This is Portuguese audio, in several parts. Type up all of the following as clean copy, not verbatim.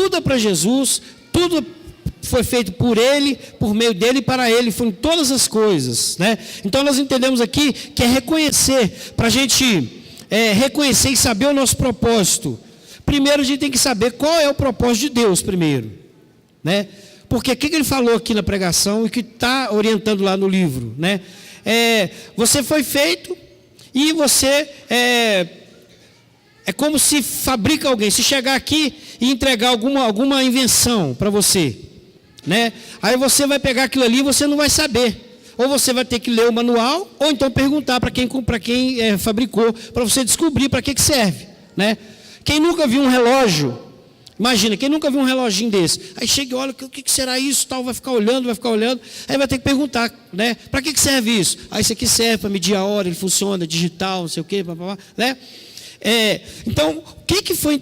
tudo é para Jesus, tudo foi feito por Ele, por meio dEle e para Ele, foram todas as coisas, né? Então nós entendemos aqui que é reconhecer, para a gente reconhecer e saber o nosso propósito. Primeiro a gente tem que saber qual é o propósito de Deus primeiro, né? Porque o que ele falou aqui na pregação e que está orientando lá no livro, né? Você foi feito e você é como se fabrica alguém. Se chegar aqui e entregar alguma invenção para você, né? Aí você vai pegar aquilo ali e você não vai saber. Ou você vai ter que ler o manual, ou então perguntar para quem fabricou, para você descobrir para que serve, né? Quem nunca viu um relógio, imagina, quem nunca viu um reloginho desse, aí chega e olha, o que será isso, tal, vai ficar olhando, aí vai ter que perguntar, né? Para que serve isso? Aí isso aqui serve para medir a hora, ele funciona, digital, não sei o quê, né? Então, o que foi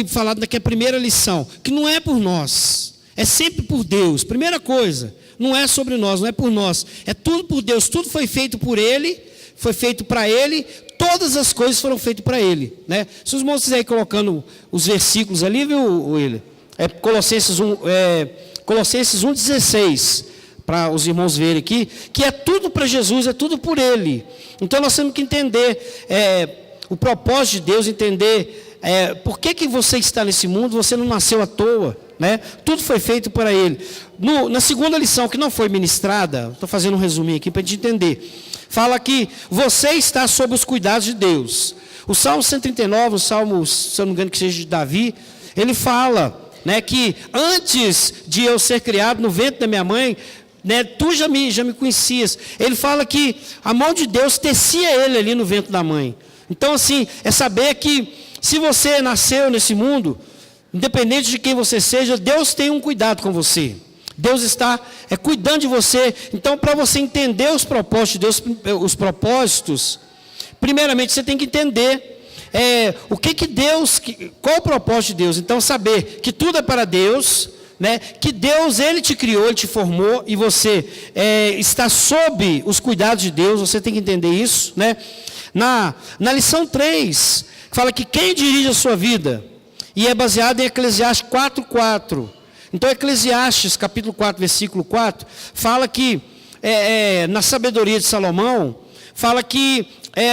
falado naquela primeira lição? Que não é por nós, é sempre por Deus. Primeira coisa, não é sobre nós, não é por nós, é tudo por Deus, tudo foi feito por Ele, foi feito para Ele, todas as coisas foram feitas para Ele, né? Se os irmãos quiserem colocando os versículos ali, viu, William? Colossenses 1,16, para os irmãos verem aqui, que é tudo para Jesus, é tudo por Ele. Então nós temos que entender o propósito de Deus, entender por que você está nesse mundo, você não nasceu à toa, né? Tudo foi feito para Ele. Na segunda lição, que não foi ministrada, estou fazendo um resuminho aqui para a gente entender, fala que você está sob os cuidados de Deus. O Salmo 139, o Salmo, se eu não me engano que seja de Davi, ele fala, né, que antes de eu ser criado no ventre da minha mãe, né, tu já me conhecias. Ele fala que a mão de Deus tecia ele ali no ventre da mãe. Então assim, é saber que se você nasceu nesse mundo, independente de quem você seja, Deus tem um cuidado com você. Deus está cuidando de você. Então, para você entender os propósitos de Deus, primeiramente você tem que entender qual o propósito de Deus. Então, saber que tudo é para Deus, né? Que Deus, Ele te criou, Ele te formou, e você está sob os cuidados de Deus. Você tem que entender isso, né? Na lição 3, fala que quem dirige a sua vida, e é baseado em Eclesiastes 4:4. Então, Eclesiastes, capítulo 4, versículo 4, fala que, na sabedoria de Salomão, fala que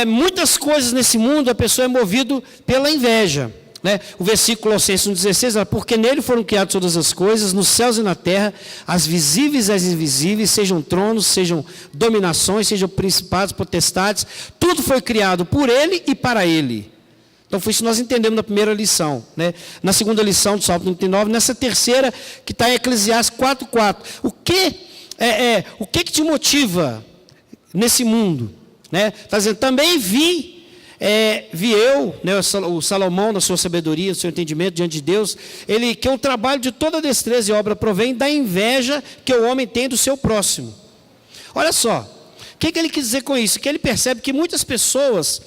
muitas coisas nesse mundo, a pessoa é movida pela inveja, né? O versículo Colossenses 1,16, fala, porque nele foram criadas todas as coisas, nos céus e na terra, as visíveis e as invisíveis, sejam tronos, sejam dominações, sejam principados, potestades, tudo foi criado por Ele e para Ele. Então foi isso que nós entendemos na primeira lição, né? Na segunda lição do Salmo 39, nessa terceira que está em Eclesiastes 4:4. O que te motiva nesse mundo, né? Está dizendo, também vi eu, né, o Salomão, na sua sabedoria, no seu entendimento diante de Deus, que o trabalho de toda destreza e obra provém da inveja que o homem tem do seu próximo. Olha só, o que ele quis dizer com isso? Que ele percebe que muitas pessoas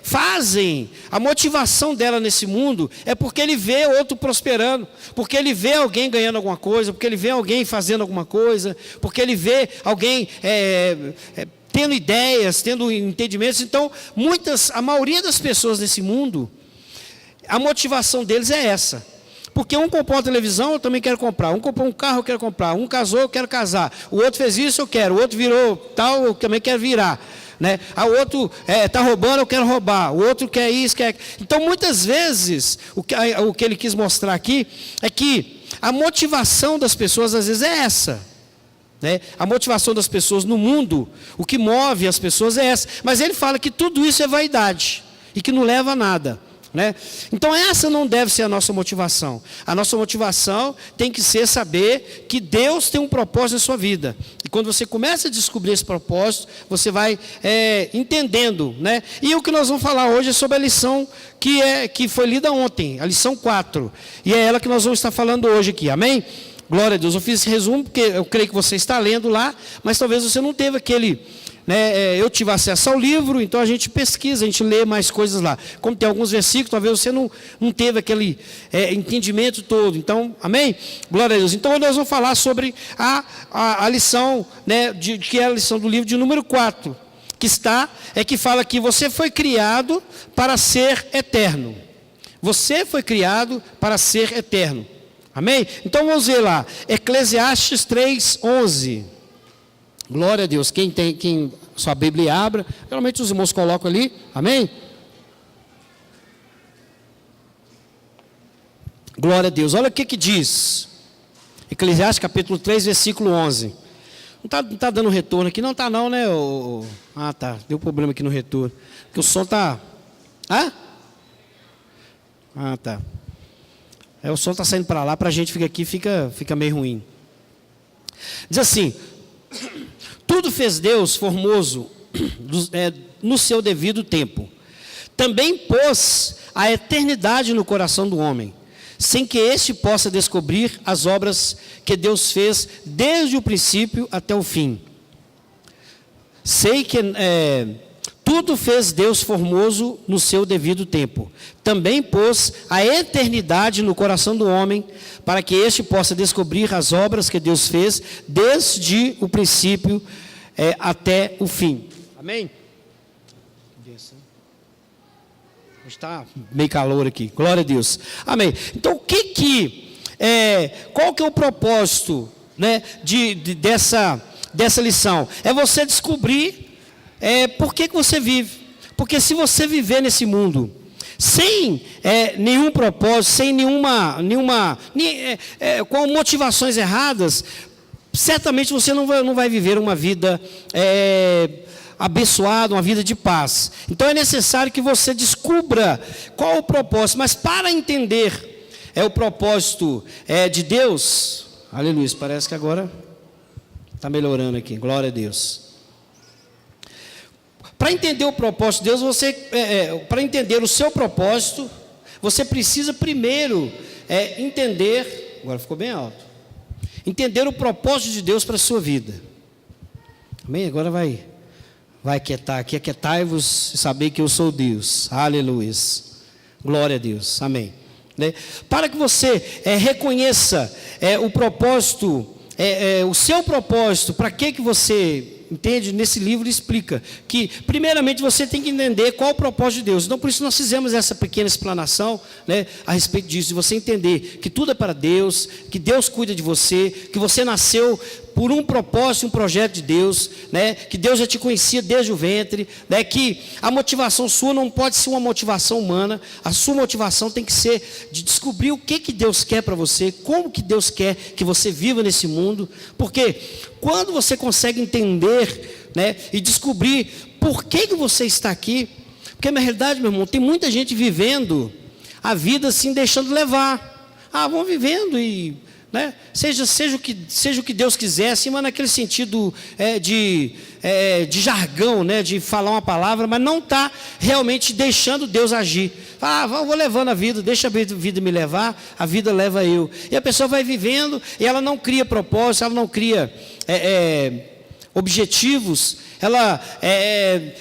fazem, a motivação dela nesse mundo é porque ele vê outro prosperando, porque ele vê alguém ganhando alguma coisa, porque ele vê alguém fazendo alguma coisa, porque ele vê alguém tendo ideias, tendo entendimentos. Então, a maioria das pessoas nesse mundo, a motivação deles é essa. Porque um comprou uma televisão, eu também quero comprar. Um comprou um carro, eu quero comprar. Um casou, eu quero casar. O outro fez isso, eu quero. O outro virou tal, eu também quero virar, né? O outro está roubando, eu quero roubar. O outro quer isso, quer... Então, muitas vezes, o que ele quis mostrar aqui é que a motivação das pessoas, às vezes, é essa, né? A motivação das pessoas no mundo, o que move as pessoas é essa. Mas ele fala que tudo isso é vaidade e que não leva a nada, né? Então essa não deve ser a nossa motivação. A nossa motivação tem que ser saber que Deus tem um propósito na sua vida. E quando você começa a descobrir esse propósito, você vai entendendo, né? E o que nós vamos falar hoje é sobre a lição que foi lida ontem, a lição 4. E é ela que nós vamos estar falando hoje aqui, amém? Glória a Deus. Eu fiz esse resumo porque eu creio que você está lendo lá, mas talvez você não teve aquele... eu tive acesso ao livro, então a gente pesquisa, a gente lê mais coisas lá. Como tem alguns versículos, talvez você não teve aquele entendimento todo. Então, amém? Glória a Deus. Então nós vamos falar sobre a lição, né, que é a lição do livro de número 4, que fala que você foi criado para ser eterno. Você foi criado para ser eterno. Amém? Então vamos ver lá. Eclesiastes 3:11. Glória a Deus. Quem sua Bíblia abra, geralmente os irmãos colocam ali. Amém? Glória a Deus. Olha o que diz. Eclesiastes capítulo 3, versículo 11. Não está dando retorno aqui, não está não, né? Ah, tá. Deu problema aqui no retorno. Porque o som está... Ah, tá. O som está saindo para lá, para a gente fica aqui, fica meio ruim. Diz assim: tudo fez Deus formoso no seu devido tempo. Também pôs a eternidade no coração do homem, sem que este possa descobrir as obras que Deus fez desde o princípio até o fim. Sei que tudo fez Deus formoso no seu devido tempo. Também pôs a eternidade no coração do homem, para que este possa descobrir as obras que Deus fez desde o princípio até o fim. Amém? Está meio calor aqui, glória a Deus. Amém. Então qual que é o propósito, né, dessa lição? É você descobrir por que você vive. Porque se você viver nesse mundo sem nenhum propósito, sem com motivações erradas, certamente você não vai viver uma vida abençoada, uma vida de paz. Então é necessário que você descubra qual o propósito. Mas para entender o propósito de Deus, aleluia, parece que agora está melhorando aqui, glória a Deus. Para entender o propósito de Deus, para entender o seu propósito, você precisa primeiro entender, agora ficou bem alto, entender o propósito de Deus para a sua vida. Amém? Agora vai aquietar aqui, aquietai-vos e saber que eu sou Deus, aleluia, glória a Deus, amém. Né? Para que você reconheça o propósito, o seu propósito, para que você... Entende? Nesse livro explica que, primeiramente, você tem que entender qual o propósito de Deus. Então, por isso nós fizemos essa pequena explanação, né, a respeito disso, de você entender que tudo é para Deus, que Deus cuida de você, que você nasceu por um propósito, um projeto de Deus, né, que Deus já te conhecia desde o ventre, né, que a motivação sua não pode ser uma motivação humana, a sua motivação tem que ser de descobrir o que Deus quer para você, como que Deus quer que você viva nesse mundo, porque quando você consegue entender, né, e descobrir por que você está aqui, porque na realidade, meu irmão, tem muita gente vivendo a vida assim, deixando levar, vão vivendo e... né? Seja o que Deus quiser, assim, mas naquele sentido de jargão, né? De falar uma palavra, mas não está realmente deixando Deus agir. Vou levando a vida, deixa a vida me levar, a vida leva eu. E a pessoa vai vivendo e ela não cria propósito, ela não cria objetivos, ela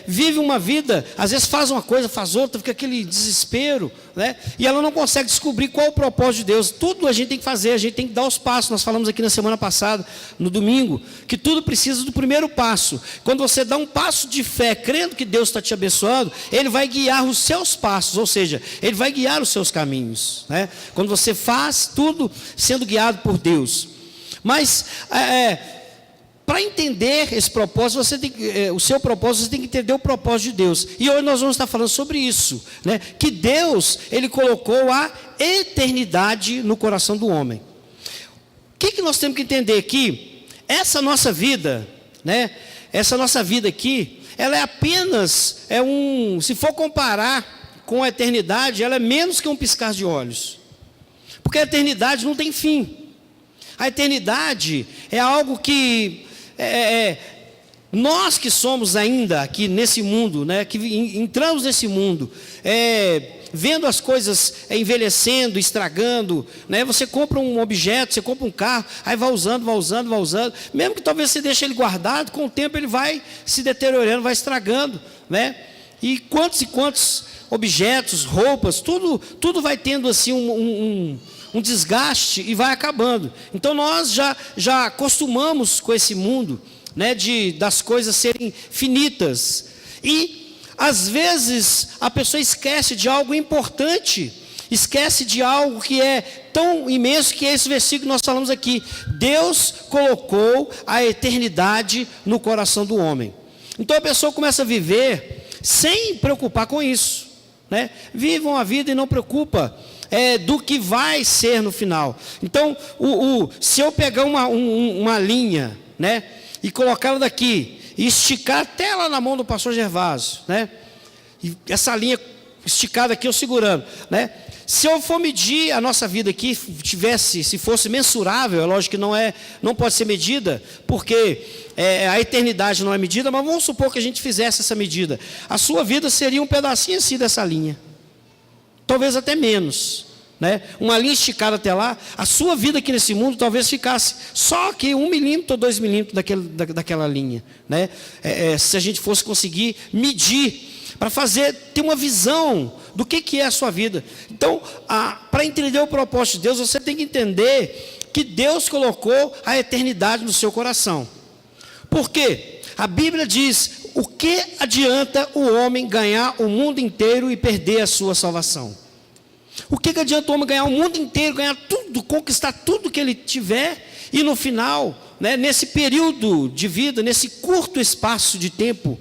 vive uma vida, às vezes faz uma coisa, faz outra, fica aquele desespero, né? E ela não consegue descobrir qual é o propósito de Deus. Tudo a gente tem que fazer, a gente tem que dar os passos. Nós falamos aqui na semana passada, no domingo, que tudo precisa do primeiro passo. Quando você dá um passo de fé, crendo que Deus está te abençoando, Ele vai guiar os seus passos, ou seja, Ele vai guiar os seus caminhos, né? Quando você faz tudo sendo guiado por Deus. Mas para entender esse propósito, o seu propósito, você tem que entender o propósito de Deus. E hoje nós vamos estar falando sobre isso, né? Que Deus, Ele colocou a eternidade no coração do homem. O que nós temos que entender? Que essa nossa vida, né? Essa nossa vida aqui, ela é apenas, se for comparar com a eternidade, ela é menos que um piscar de olhos. Porque a eternidade não tem fim. A eternidade é algo que... nós que somos ainda aqui nesse mundo, né, que entramos nesse mundo, vendo as coisas envelhecendo, estragando, né, você compra um objeto, você compra um carro, aí vai usando, mesmo que talvez você deixe ele guardado, com o tempo ele vai se deteriorando, vai estragando, né, e quantos objetos, roupas, tudo vai tendo assim um desgaste e vai acabando. Então nós já acostumamos com esse mundo, né, das coisas serem finitas, e às vezes a pessoa esquece de algo importante, Esquece de algo que é tão imenso, que é esse versículo que nós falamos aqui. Deus colocou a eternidade no coração do homem. Então a pessoa começa a viver sem preocupar com isso, né? Vivam a vida e não preocupa do que vai ser no final. Então, se eu pegar uma linha, né, e colocá-la daqui, e esticar até lá na mão do pastor Gervásio, né, e essa linha esticada aqui eu segurando, né, se eu for medir a nossa vida aqui, se fosse mensurável, é lógico que não pode ser medida, porque a eternidade não é medida, mas vamos supor que a gente fizesse essa medida. A sua vida seria um pedacinho assim dessa linha, talvez até menos, né? Uma linha esticada até lá. A sua vida aqui nesse mundo talvez ficasse só que 1 milímetro ou 2 milímetros daquela linha, né? Se a gente fosse conseguir medir, para ter uma visão do que é a sua vida. Então, para entender o propósito de Deus, você tem que entender que Deus colocou a eternidade no seu coração. Por quê? A Bíblia diz: o que adianta o homem ganhar o mundo inteiro e perder a sua salvação? O que adianta o homem ganhar o mundo inteiro, ganhar tudo, conquistar tudo que ele tiver, e no final, né, nesse período de vida, nesse curto espaço de tempo,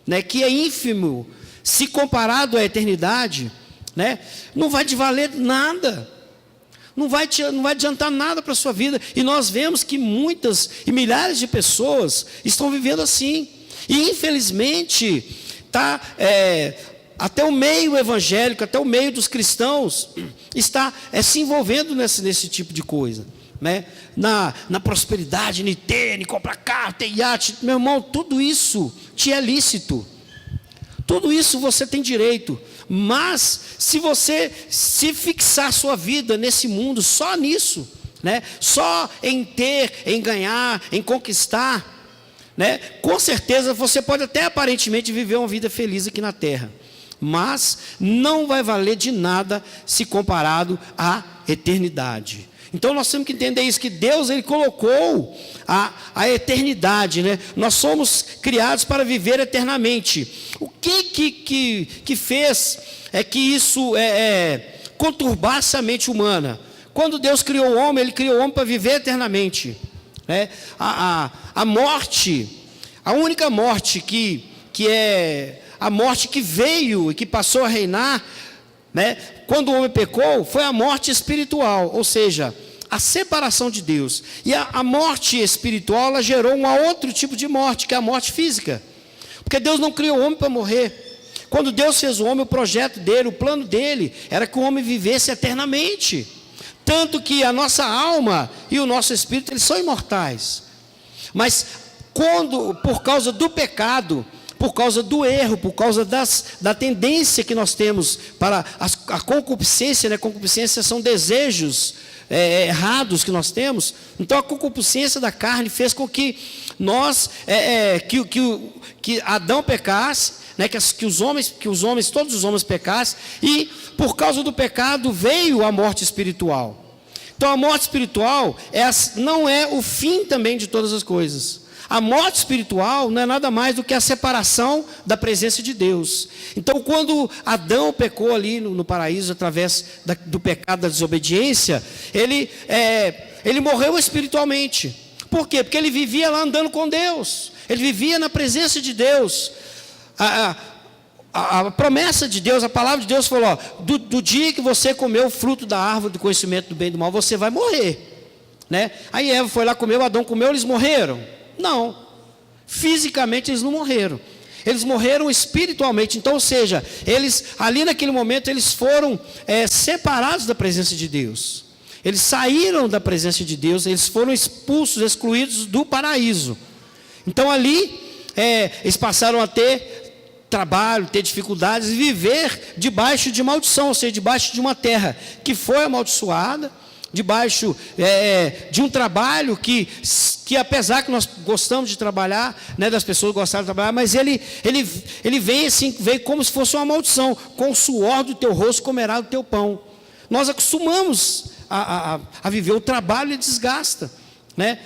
né, que é ínfimo, se comparado à eternidade, né, não vai te valer nada, não vai adiantar nada para a sua vida. E nós vemos que muitas e milhares de pessoas estão vivendo assim, e infelizmente até o meio evangélico, até o meio dos cristãos está se envolvendo nesse tipo de coisa, né? Na prosperidade, em ter, em comprar carro, ter iate. Meu irmão, tudo isso te é lícito, tudo isso você tem direito, mas se você se fixar sua vida nesse mundo, só nisso, né? Só em ter, em ganhar, em conquistar, né? Com certeza você pode até aparentemente viver uma vida feliz aqui na terra, mas não vai valer de nada se comparado à eternidade. Então nós temos que entender isso, que Deus, Ele colocou a eternidade, né? Nós somos criados para viver eternamente. O que fez que isso conturbasse a mente humana? Quando Deus criou o homem, Ele criou o homem para viver eternamente, né? A morte, a única morte que é a morte que veio e que passou a reinar, né, quando o homem pecou, foi a morte espiritual, ou seja, a separação de Deus. E a morte espiritual, ela gerou um outro tipo de morte, que é a morte física, porque Deus não criou o homem para morrer. Quando Deus fez o homem, o projeto dele, o plano dele, era que o homem vivesse eternamente, tanto que a nossa alma e o nosso espírito, eles são imortais. Mas por causa do pecado, por causa do erro, por causa da tendência que nós temos para a concupiscência, né? Concupiscência são desejos errados que nós temos. Então a concupiscência da carne fez com que que Adão pecasse, né? Que todos os homens pecassem, e por causa do pecado veio a morte espiritual. Então a morte espiritual não é o fim também de todas as coisas. A morte espiritual não é nada mais do que a separação da presença de Deus. Então, quando Adão pecou ali no paraíso, através do pecado da desobediência, ele morreu espiritualmente. Por quê? Porque ele vivia lá andando com Deus, ele vivia na presença de Deus. A promessa de Deus, a palavra de Deus falou: do dia que você comeu o fruto da árvore do conhecimento do bem e do mal, você vai morrer, né? Aí Eva foi lá, comeu, Adão comeu, eles morreram? Não, fisicamente eles não morreram, eles morreram espiritualmente. Então, ou seja, eles ali naquele momento, eles foram separados da presença de Deus, eles saíram da presença de Deus, eles foram expulsos, excluídos do paraíso. Então ali, eles passaram a ter trabalho, ter dificuldades, e viver debaixo de maldição, ou seja, debaixo de uma terra que foi amaldiçoada, debaixo de um trabalho que apesar que nós gostamos de trabalhar, né, das pessoas gostaram de trabalhar, mas ele vem assim, vem como se fosse uma maldição: com o suor do teu rosto comerá o teu pão. Nós acostumamos a viver, o trabalho desgasta, né?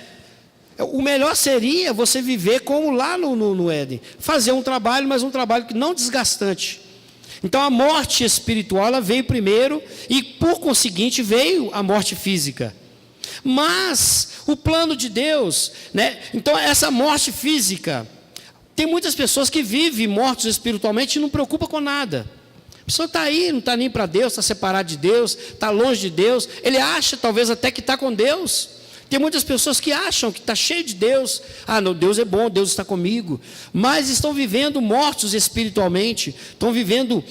O melhor seria você viver como lá no Éden, fazer um trabalho, mas um trabalho que não desgastante. Então a morte espiritual ela veio primeiro e por conseguinte veio a morte física. Mas o plano de Deus, né? Então essa morte física, tem muitas pessoas que vivem mortos espiritualmente e não preocupa com nada. A pessoa está aí, não está nem para Deus, está separado de Deus, está longe de Deus. Ele acha talvez até que está com Deus. Tem muitas pessoas que acham que está cheio de Deus. Ah, não, Deus é bom, Deus está comigo. Mas estão vivendo mortos espiritualmente. Estão vivendo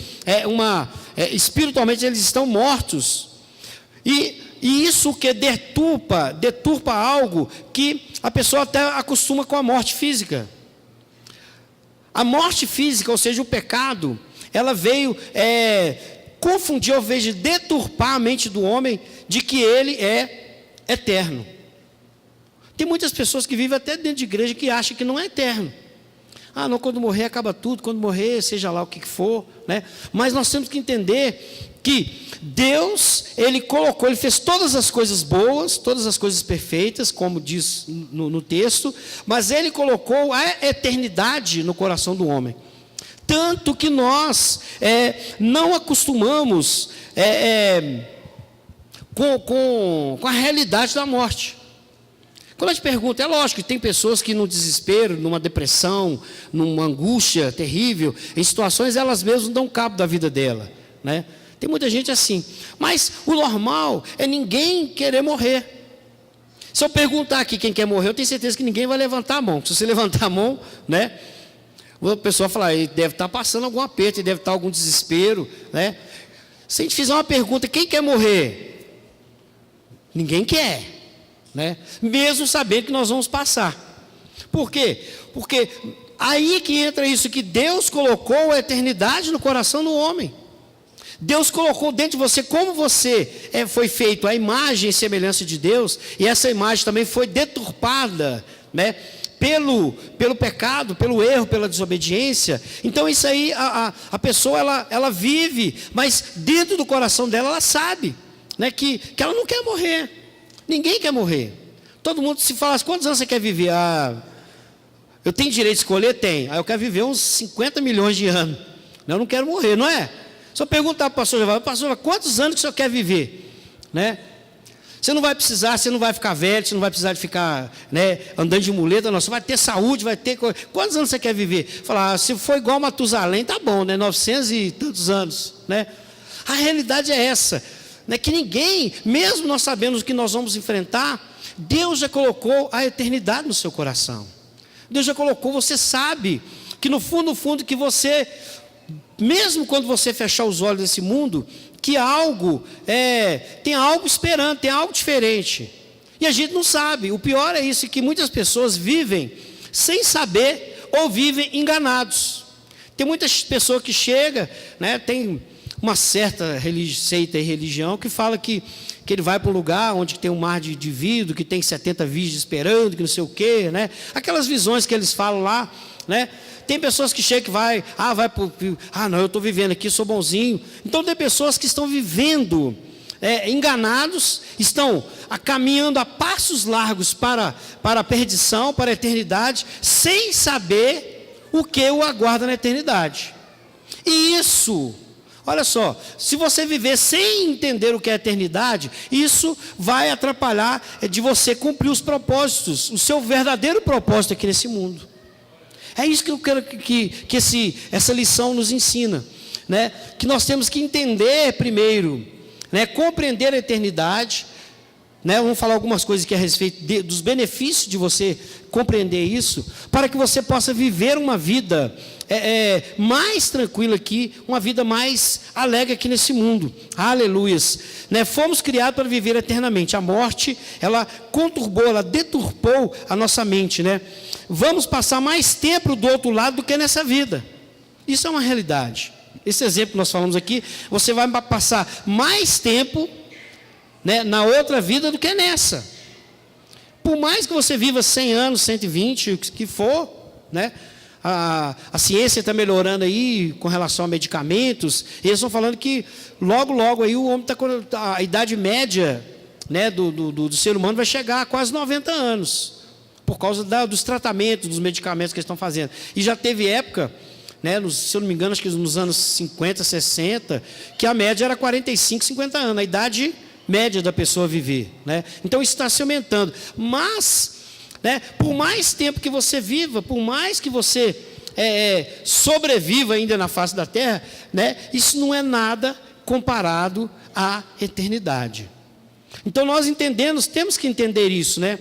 espiritualmente eles estão mortos. E isso que deturpa algo que a pessoa até acostuma com a morte física. A morte física, ou seja, o pecado, ela veio confundir, ao invés de deturpar a mente do homem, de que ele é eterno. Tem muitas pessoas que vivem até dentro de igreja que acham que não é eterno. Ah, não, quando morrer acaba tudo, quando morrer, seja lá o que for, né? Mas nós temos que entender que Deus, Ele fez todas as coisas boas, todas as coisas perfeitas, como diz no texto, mas Ele colocou a eternidade no coração do homem. Tanto que nós não acostumamos com a realidade da morte. Quando a gente pergunta, é lógico que tem pessoas que no desespero, numa depressão, numa angústia terrível, em situações elas mesmas não dão cabo da vida dela, né? Tem muita gente assim, mas o normal é ninguém querer morrer. Se eu perguntar aqui quem quer morrer, eu tenho certeza que ninguém vai levantar a mão. Se você levantar a mão, né, a pessoa fala, ele deve estar passando algum aperto, ele deve estar algum desespero, né? Se a gente fizer uma pergunta, quem quer morrer? Ninguém quer, né? Mesmo sabendo que nós vamos passar. Por quê? Porque aí que entra isso, que Deus colocou a eternidade no coração do homem. Deus colocou dentro de você, como você foi feito a imagem e semelhança de Deus, e essa imagem também foi deturpada, né, pelo pecado, pelo erro, pela desobediência. Então isso aí, a pessoa ela vive, mas dentro do coração dela ela sabe, né, que ela não quer morrer. Ninguém quer morrer. Todo mundo se fala, quantos anos você quer viver? Ah, eu tenho direito de escolher? Tenho. Eu quero viver uns 50 milhões de anos. Eu não quero morrer, não é? Se eu perguntar para o pastor, pastor, quantos anos que o senhor quer viver? Né? Você não vai precisar, você não vai ficar velho, você não vai precisar de ficar, né, andando de muleta, não. Você vai ter saúde, vai ter... Quantos anos você quer viver? Falar, se for igual Matusalém, tá bom, né? 900 e tantos anos, né? A realidade é essa, né? Que ninguém, mesmo nós sabendo o que nós vamos enfrentar, Deus já colocou a eternidade no seu coração. Deus já colocou, você sabe que no fundo que você... Mesmo quando você fechar os olhos desse mundo, que algo, tem algo esperando, tem algo diferente. E a gente não sabe. O pior é isso, que muitas pessoas vivem sem saber ou vivem enganados. Tem muitas pessoas que chegam, né, tem uma certa seita e religião que fala que ele vai para um lugar onde tem um mar de vidro, que tem 70 virgens esperando, que não sei o quê, né? Aquelas visões que eles falam lá, né? Tem pessoas que chegam e não, eu estou vivendo aqui, sou bonzinho. Então tem pessoas que estão vivendo enganados, estão caminhando a passos largos para a perdição, para a eternidade, sem saber o que o aguarda na eternidade. E isso, olha só, se você viver sem entender o que é a eternidade, isso vai atrapalhar de você cumprir os propósitos, o seu verdadeiro propósito aqui nesse mundo. É isso que eu quero que essa lição nos ensina, né? Que nós temos que entender primeiro, né? Compreender a eternidade, né? Vamos falar algumas coisas aqui a respeito dos benefícios de você compreender isso, para que você possa viver uma vida mais tranquila aqui, uma vida mais alegre aqui nesse mundo. Aleluias, né? Fomos criados para viver eternamente. A morte, ela conturbou, ela deturpou a nossa mente, né? Vamos passar mais tempo do outro lado do que nessa vida. Isso é uma realidade. Esse exemplo que nós falamos aqui, você vai passar mais tempo, né, na outra vida do que nessa. Por mais que você viva 100 anos, 120, o que for, né? A ciência está melhorando aí com relação a medicamentos. E eles estão falando que logo aí o homem está, a idade média, né, do ser humano vai chegar a quase 90 anos. Por causa dos tratamentos, dos medicamentos que eles estão fazendo. E já teve época, né? Se eu não me engano, acho que nos anos 50, 60, que a média era 45, 50 anos, a idade média da pessoa viver, né? Então isso está se aumentando. Mas, né, por mais tempo que você viva, por mais que você sobreviva ainda na face da terra, né, isso não é nada comparado à eternidade. Então nós temos que entender isso, né?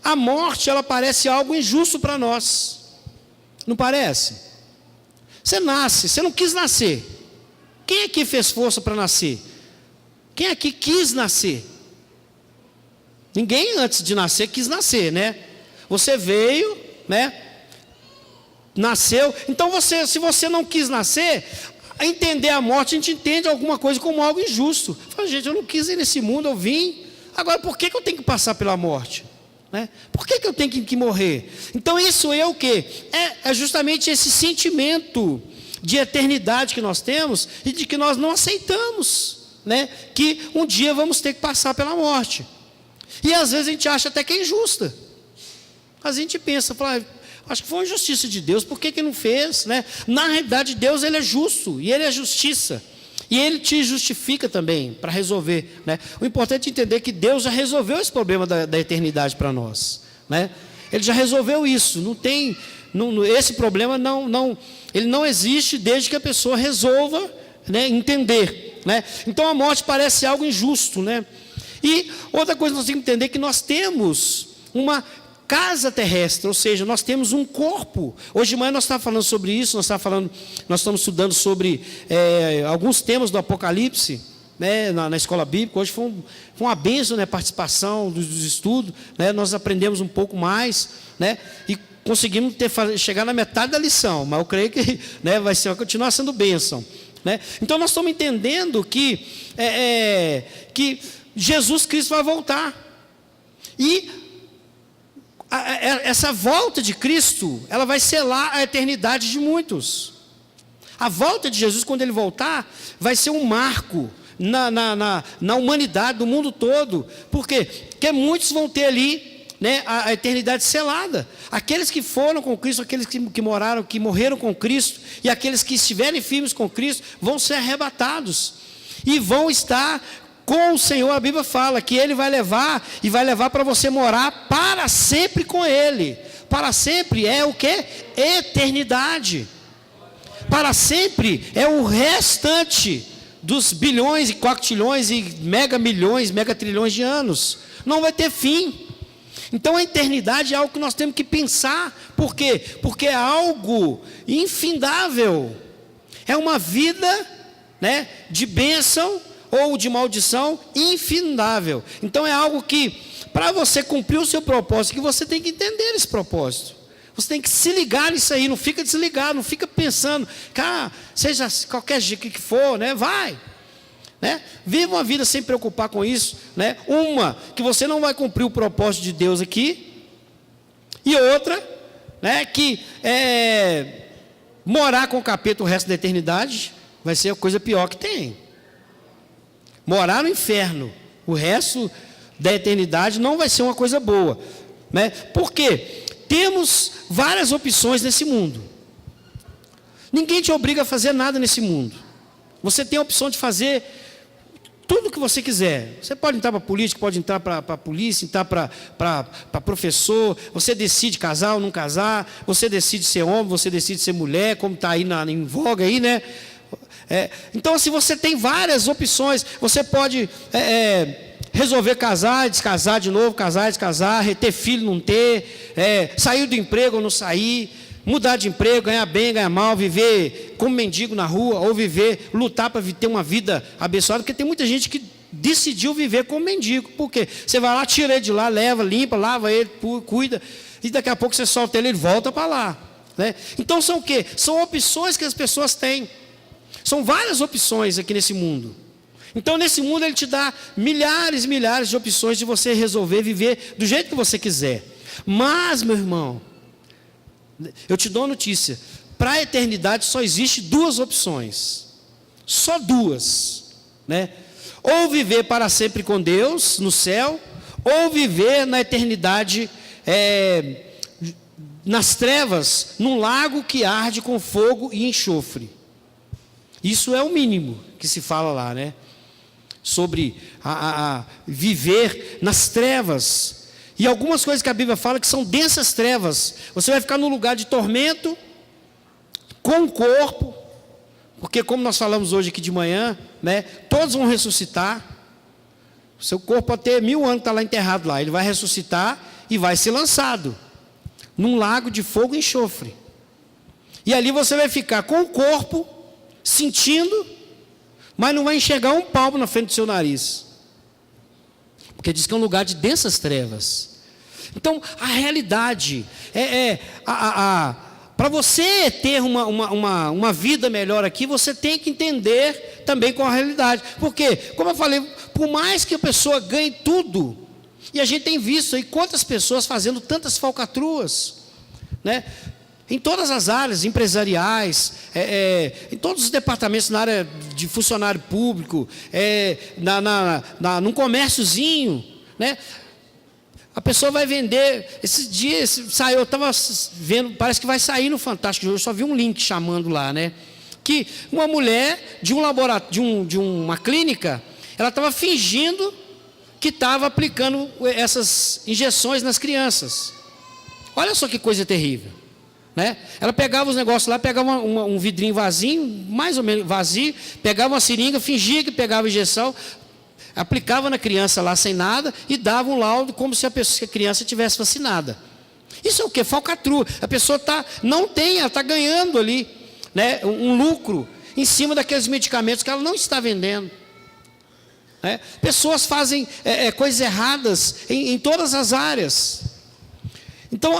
A morte, ela parece algo injusto para nós, não parece? Você nasce, você não quis nascer. Quem aqui fez força para nascer? Quem aqui quis nascer? Ninguém antes de nascer quis nascer, né? Você veio, né? Nasceu. Então se você não quis nascer, a entender a morte, a gente entende alguma coisa como algo injusto. Fala, gente, eu não quis ir nesse mundo, eu vim. Agora, por que eu tenho que passar pela morte? Né? Por que eu tenho que morrer? Então isso é o quê? É justamente esse sentimento de eternidade que nós temos e de que nós não aceitamos, né? Que um dia vamos ter que passar pela morte. E às vezes a gente acha até que é injusta. A gente pensa, fala, acho que foi uma injustiça de Deus, por que não fez? Né? Na realidade, Deus, ele é justo, e ele é justiça. E ele te justifica também, para resolver. Né? O importante é entender que Deus já resolveu esse problema da eternidade para nós. Né? Ele já resolveu isso, esse problema ele não existe desde que a pessoa resolva, né, entender. Né? Então a morte parece algo injusto. Né? E outra coisa que nós temos que entender é que nós temos uma casa terrestre, ou seja, nós temos um corpo. Hoje de manhã nós estávamos falando sobre isso, nós estamos estudando sobre alguns temas do Apocalipse, né, na escola bíblica. Hoje foi uma bênção, né, a participação dos estudos, né, nós aprendemos um pouco mais, né, e conseguimos chegar na metade da lição, mas eu creio que, né, vai continuar sendo bênção. Né? Então nós estamos entendendo que Jesus Cristo vai voltar, e essa volta de Cristo, ela vai selar a eternidade de muitos. A volta de Jesus, quando ele voltar, vai ser um marco na humanidade, do mundo todo. Por quê? Porque muitos vão ter ali, né, a eternidade selada. Aqueles que foram com Cristo, aqueles que morreram com Cristo, e aqueles que estiverem firmes com Cristo, vão ser arrebatados e vão estar com o Senhor. A Bíblia fala que Ele vai levar, e vai levar para você morar para sempre com Ele. Para sempre é o que? Eternidade. Para sempre é o restante dos bilhões e quaquilhões e megamilhões, megatrilhões de anos. Não vai ter fim. Então a eternidade é algo que nós temos que pensar. Por quê? Porque é algo infindável. É uma vida, né, de bênção ou de maldição infindável. Então é algo que, para você cumprir o seu propósito, que você tem que entender esse propósito. Você tem que se ligar nisso aí, não fica desligado, não fica pensando, cara, seja qualquer jeito que for, né, vai. Né? Viva uma vida sem preocupar com isso. Né? Uma, que você não vai cumprir o propósito de Deus aqui. E outra, né, que morar com o capeta o resto da eternidade vai ser a coisa pior que tem. Morar no inferno o resto da eternidade não vai ser uma coisa boa. Né? Por quê? Temos várias opções nesse mundo. Ninguém te obriga a fazer nada nesse mundo. Você tem a opção de fazer tudo o que você quiser. Você pode entrar para política, pode entrar para a polícia, entrar para professor. Você decide casar ou não casar. Você decide ser homem, você decide ser mulher, como está aí em voga aí, né? Então, assim, você tem várias opções. Você pode resolver casar e descasar de novo, casar e descasar, ter filho, não ter, sair do emprego ou não sair, mudar de emprego, ganhar bem, ganhar mal, viver como mendigo na rua, ou lutar para ter uma vida abençoada, porque tem muita gente que decidiu viver como mendigo. Por quê? Você vai lá, tira ele de lá, leva, limpa, lava ele, cuida, e daqui a pouco você solta ele volta para lá. Né? Então são o quê? São opções que as pessoas têm. São várias opções aqui nesse mundo. Então nesse mundo ele te dá milhares e milhares de opções de você resolver viver do jeito que você quiser. Mas, meu irmão, eu te dou uma notícia. Para a eternidade só existe duas opções. Só duas. Né? Ou viver para sempre com Deus no céu, ou viver na eternidade nas trevas, num lago que arde com fogo e enxofre. Isso é o mínimo que se fala lá, né? Sobre a viver nas trevas. E algumas coisas que a Bíblia fala que são densas trevas. Você vai ficar num lugar de tormento, com o corpo, porque como nós falamos hoje aqui de manhã, né? Todos vão ressuscitar. O seu corpo pode ter 1000 anos que está lá enterrado lá. Ele vai ressuscitar e vai ser lançado num lago de fogo e enxofre. E ali você vai ficar com o corpo, sentindo, mas não vai enxergar um palmo na frente do seu nariz. Porque diz que é um lugar de densas trevas. Então, a realidade para você ter uma vida melhor aqui, você tem que entender também com a realidade. Porque, como eu falei, por mais que a pessoa ganhe tudo, e a gente tem visto aí quantas pessoas fazendo tantas falcatruas, né? Em todas as áreas empresariais, em todos os departamentos, na área de funcionário público, num comérciozinho, né? A pessoa vai vender. Esses dias saiu, eu estava vendo, parece que vai sair no Fantástico de hoje, só vi um link chamando lá, né? Que uma mulher de um laboratório, de uma clínica, ela estava fingindo que estava aplicando essas injeções nas crianças. Olha só que coisa terrível, né? Ela pegava os negócios lá, pegava um vidrinho vazio, mais ou menos vazio, pegava uma seringa, fingia que pegava injeção, aplicava na criança lá sem nada e dava um laudo como se a criança tivesse vacinada. Isso é o que? Falcatrua. A pessoa ela está ganhando ali, né, um lucro em cima daqueles medicamentos que ela não está vendendo. Pessoas fazem coisas erradas em todas as áreas. Então,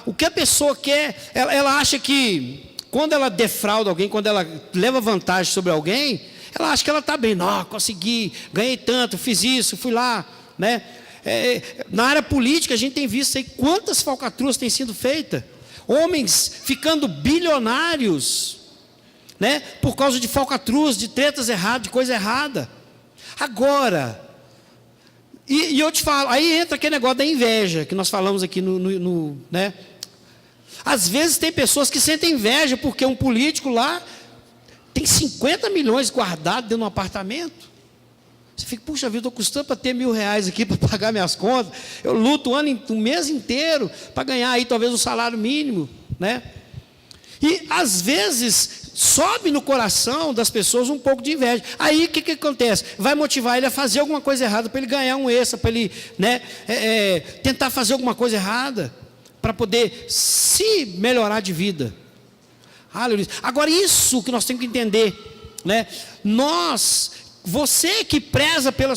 o que a pessoa quer, ela acha que quando ela defrauda alguém, quando ela leva vantagem sobre alguém, ela acha que ela está bem. Não, consegui, ganhei tanto, fiz isso, fui lá, né? Na área política a gente tem visto aí quantas falcatruas têm sido feitas. Homens ficando bilionários, né? Por causa de falcatruas, de tretas erradas, de coisa errada. Agora, e eu te falo, aí entra aquele negócio da inveja, que nós falamos aqui né? Às vezes tem pessoas que sentem inveja, porque um político lá tem 50 milhões guardados dentro de um apartamento. Você fica, puxa vida, estou custando para ter R$1.000 aqui para pagar minhas contas. Eu luto o mês inteiro para ganhar aí talvez um salário mínimo, né? E às vezes sobe no coração das pessoas um pouco de inveja. Aí o que acontece? Vai motivar ele a fazer alguma coisa errada, para ele ganhar um extra, para ele, né, tentar fazer alguma coisa errada, para poder se melhorar de vida. Aleluia. Agora isso que nós temos que entender, né? Você que preza pela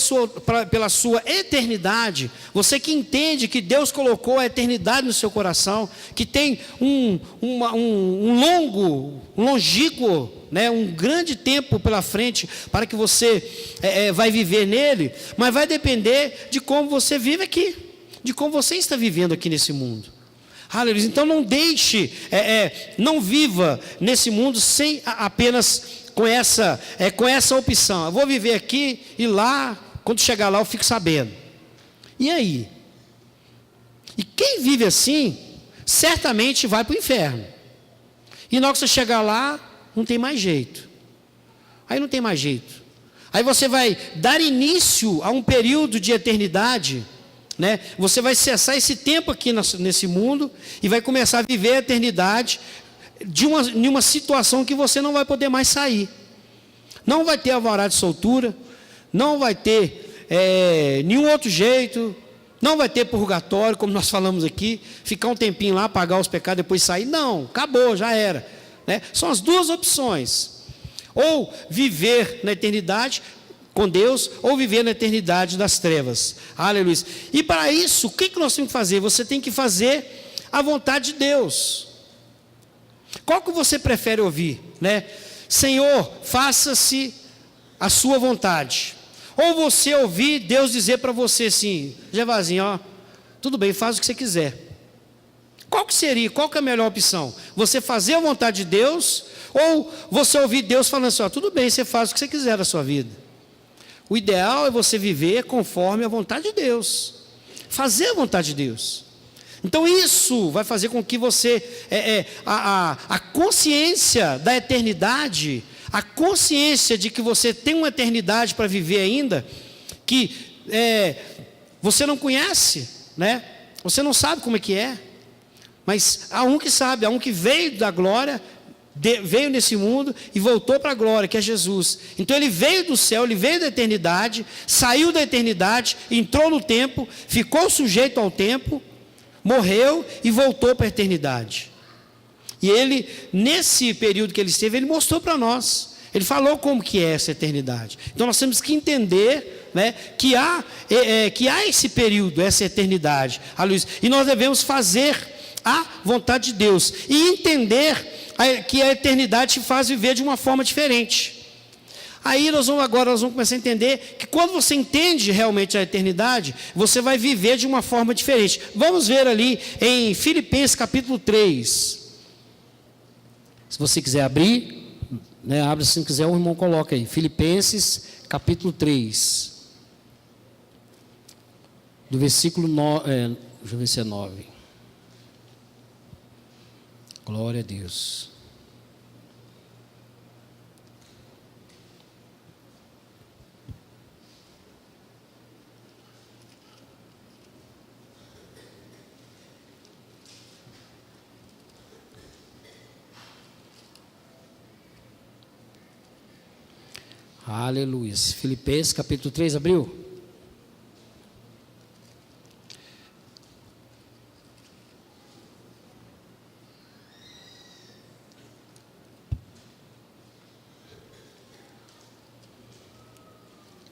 sua eternidade, você que entende que Deus colocou a eternidade no seu coração, que tem um longínquo, né, um grande tempo pela frente para que você vai viver nele, mas vai depender de como você vive aqui, de como você está vivendo aqui nesse mundo. Aleluia. Então não deixe, não viva nesse mundo sem apenas com essa opção. Eu vou viver aqui e lá, quando chegar lá eu fico sabendo. E aí? E quem vive assim, certamente vai para o inferno. E na hora que você chegar lá, não tem mais jeito. Aí não tem mais jeito. Aí você vai dar início a um período de eternidade, né? Você vai cessar esse tempo aqui nesse mundo e vai começar a viver a eternidade de uma situação que você não vai poder mais sair. Não vai ter alvará de soltura, não vai ter nenhum outro jeito, não vai ter purgatório, como nós falamos aqui, ficar um tempinho lá, pagar os pecados, depois sair. Não, acabou, já era, né? São as duas opções: ou viver na eternidade com Deus, ou viver na eternidade das trevas. Aleluia. E para isso, o que nós temos que fazer? Você tem que fazer a vontade de Deus. Qual que você prefere ouvir, né? Senhor, faça-se a sua vontade. Ou você ouvir Deus dizer para você assim: Jevazinho, ó, tudo bem, faz o que você quiser. Qual que seria, qual que é a melhor opção? Você fazer a vontade de Deus, ou você ouvir Deus falando assim: ó, tudo bem, você faz o que você quiser da sua vida. O ideal é você viver conforme a vontade de Deus, fazer a vontade de Deus. Então isso vai fazer com que você, a consciência da eternidade, a consciência de que você tem uma eternidade para viver ainda, que você não conhece, né? Você não sabe como é que é, mas há um que sabe, há um que veio da glória, veio nesse mundo e voltou para a glória, que é Jesus. Então ele veio do céu, ele veio da eternidade, saiu da eternidade, entrou no tempo, ficou sujeito ao tempo, morreu e voltou para a eternidade. E ele, nesse período que ele esteve, ele mostrou para nós, ele falou como que é essa eternidade. Então nós temos que entender, né, que há esse período, essa eternidade, e nós devemos fazer a vontade de Deus e entender que a eternidade te faz viver de uma forma diferente. Aí nós vamos começar a entender que quando você entende realmente a eternidade, você vai viver de uma forma diferente. Vamos ver ali em Filipenses capítulo 3. Se você quiser abrir, né, abre, se não quiser o irmão coloca aí. Filipenses capítulo 3. Do versículo 9, deixa eu ver se é 9. Glória a Deus. Aleluia. Filipenses capítulo 3, abriu?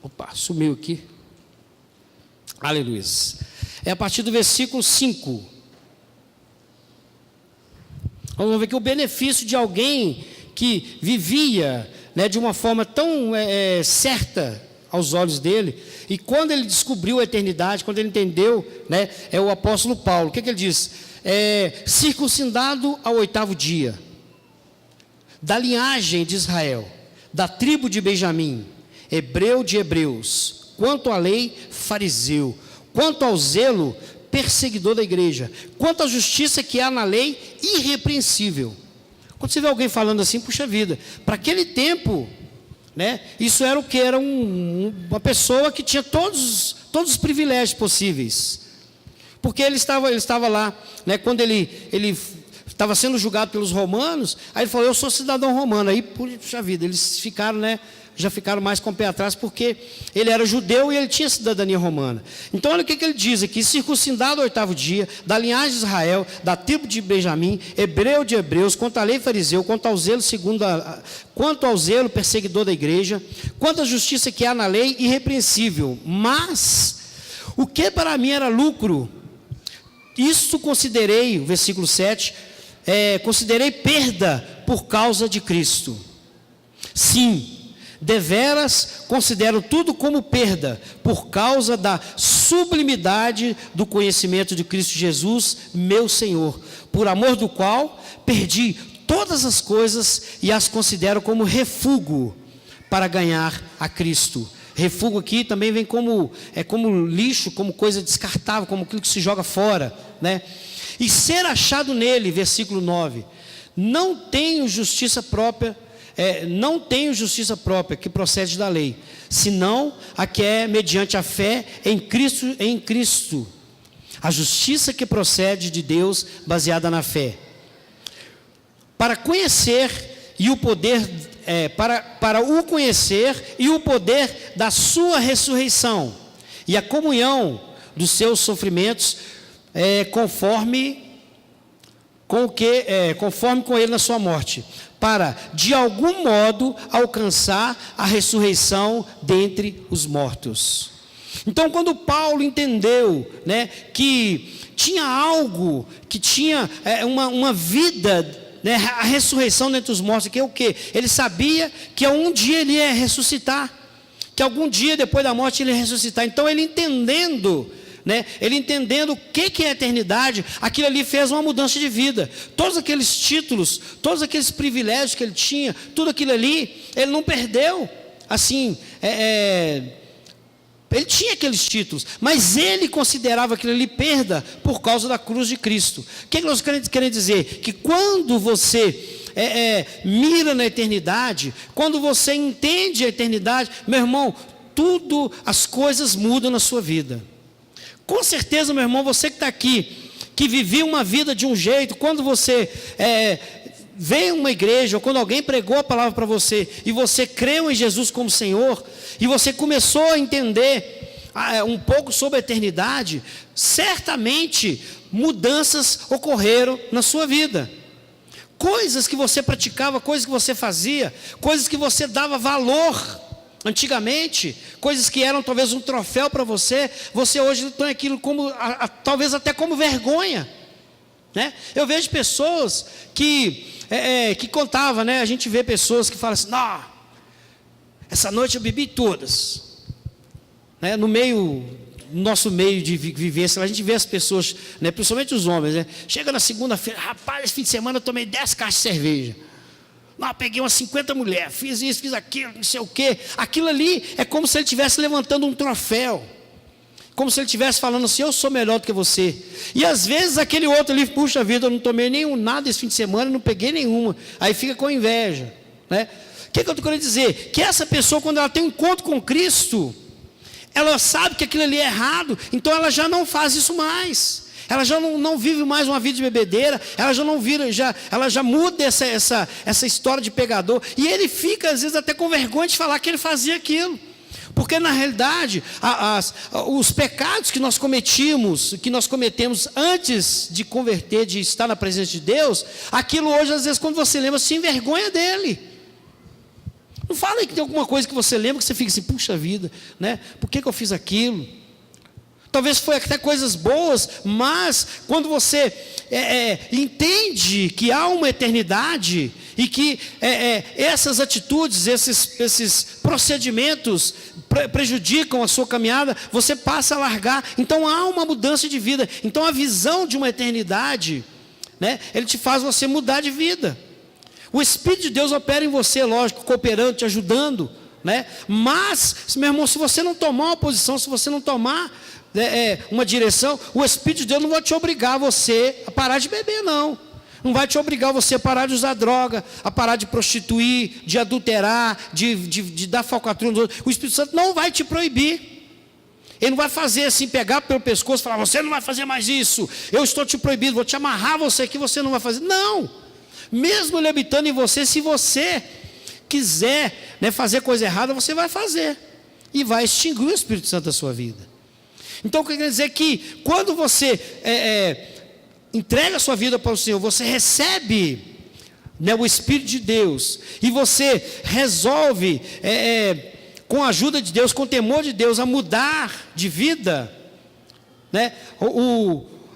Opa, sumiu aqui. Aleluia. É a partir do versículo 5. Vamos ver que o benefício de alguém que vivia, né, de uma forma tão certa aos olhos dele, e quando ele descobriu a eternidade, quando ele entendeu, né, é o apóstolo Paulo. O que ele diz? Circuncidado ao 8º dia, da linhagem de Israel, da tribo de Benjamim, hebreu de hebreus, quanto à lei, fariseu, quanto ao zelo, perseguidor da igreja, quanto à justiça que há na lei, irrepreensível. Quando você vê alguém falando assim, puxa vida, para aquele tempo, né, isso era o que? Era uma pessoa que tinha todos os privilégios possíveis, porque ele estava lá, né, quando ele estava sendo julgado pelos romanos, aí ele falou, eu sou cidadão romano. Aí, puxa vida, eles ficaram, né, já ficaram mais com o pé atrás, porque ele era judeu e ele tinha cidadania romana. Então olha o que ele diz aqui: circuncidado ao 8º dia, da linhagem de Israel, da tribo de Benjamim, hebreu de hebreus, quanto à lei fariseu, quanto ao zelo perseguidor da igreja, quanto à justiça que há na lei, irrepreensível. Mas o que para mim era lucro, isso considerei, o versículo 7, considerei perda por causa de Cristo. Sim, deveras considero tudo como perda, por causa da sublimidade do conhecimento de Cristo Jesus, meu Senhor, por amor do qual perdi todas as coisas e as considero como refúgio para ganhar a Cristo. Refúgio aqui também vem como lixo, como coisa descartável, como aquilo que se joga fora, né? E ser achado nele, versículo 9, não tenho justiça própria que procede da lei, senão a que é mediante a fé em Cristo, a justiça que procede de Deus, baseada na fé, para conhecer e o poder, para o conhecer e o poder da sua ressurreição, e a comunhão dos seus sofrimentos, conforme com ele na sua morte, para de algum modo alcançar a ressurreição dentre os mortos. Então, quando Paulo entendeu, né, que tinha algo, que tinha uma vida, né, a ressurreição dentre os mortos, que é o quê? Ele sabia que um dia ele ia ressuscitar, que algum dia depois da morte ele ia ressuscitar. Então ele entendendo o que é a eternidade, aquilo ali fez uma mudança de vida. Todos aqueles títulos, todos aqueles privilégios que ele tinha, tudo aquilo ali, ele não perdeu, assim, Ele tinha aqueles títulos, mas ele considerava aquilo ali perda por causa da cruz de Cristo. O que nós queremos dizer? Que quando você mira na eternidade, quando você entende a eternidade, meu irmão, tudo, as coisas mudam na sua vida. Com certeza, meu irmão, você que está aqui, que vivia uma vida de um jeito, quando você veio a uma igreja, ou quando alguém pregou a palavra para você, e você creu em Jesus como Senhor, e você começou a entender um pouco sobre a eternidade, certamente mudanças ocorreram na sua vida. Coisas que você praticava, coisas que você fazia, coisas que você dava valor antigamente, coisas que eram talvez um troféu para você, você hoje tem aquilo como, talvez até como vergonha, né? Eu vejo pessoas que contavam, né? A gente vê pessoas que falam assim: não, essa noite eu bebi todas, né? No nosso meio de vivência, a gente vê as pessoas, né? Principalmente os homens, né? Chega na segunda-feira, rapaz, esse fim de semana eu tomei 10 caixas de cerveja. Não, peguei umas 50 mulheres, fiz isso, fiz aquilo, não sei o quê. Aquilo ali é como se ele estivesse levantando um troféu, como se ele estivesse falando assim: eu sou melhor do que você. E às vezes aquele outro ali, puxa vida, eu não tomei nada esse fim de semana, não peguei nenhuma. Aí fica com inveja, né? O que eu estou querendo dizer? Que essa pessoa, quando ela tem um encontro com Cristo, ela sabe que aquilo ali é errado, então ela já não faz isso mais. Ela já não vive mais uma vida de bebedeira, ela já não vira, ela já muda essa história de pegador, e ele fica às vezes até com vergonha de falar que ele fazia aquilo, porque na realidade os pecados que nós cometemos antes de converter, de estar na presença de Deus, aquilo hoje às vezes quando você lembra, se envergonha dele. Não fala que tem alguma coisa que você lembra que você fica assim: puxa vida, né? Por que eu fiz aquilo? Talvez foi até coisas boas, mas quando você entende que há uma eternidade e que essas atitudes, esses procedimentos prejudicam a sua caminhada, você passa a largar. Então há uma mudança de vida. Então a visão de uma eternidade, né, ele te faz você mudar de vida. O Espírito de Deus opera em você, lógico, cooperando, te ajudando, né? Mas, meu irmão, se você não tomar uma posição, se você não tomar uma direção, o Espírito de Deus não vai te obrigar você a parar de beber, não. Não vai te obrigar você a parar de usar droga, a parar de prostituir, de adulterar, de dar falcatrua nos outros. O Espírito Santo não vai te proibir. Ele não vai fazer assim, pegar pelo pescoço e falar: você não vai fazer mais isso, eu estou te proibindo, vou te amarrar você aqui, você não vai fazer. Não. Mesmo ele habitando em você, se você quiser, né, fazer coisa errada, você vai fazer, e vai extinguir o Espírito Santo da sua vida. Então, o que quer dizer que quando você entrega a sua vida para o Senhor, você recebe, né, o Espírito de Deus, e você resolve, com a ajuda de Deus, com o temor de Deus, a mudar de vida, né?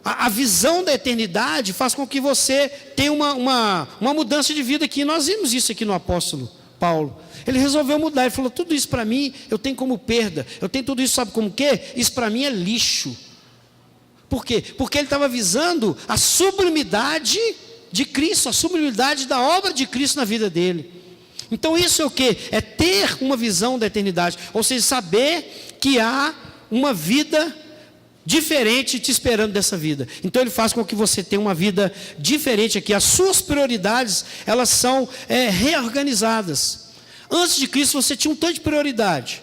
A visão da eternidade faz com que você tenha uma mudança de vida aqui. Nós vimos isso aqui no apóstolo Paulo. Ele resolveu mudar, ele falou: tudo isso para mim eu tenho como perda, eu tenho tudo isso, sabe como que? Isso para mim é lixo. Por quê? Porque ele estava visando a sublimidade de Cristo, a sublimidade da obra de Cristo na vida dele. Então isso é o que? É ter uma visão da eternidade, ou seja, saber que há uma vida diferente te esperando dessa vida. Então ele faz com que você tenha uma vida diferente aqui. As suas prioridades, elas são reorganizadas. Antes de Cristo você tinha um tanto de prioridade.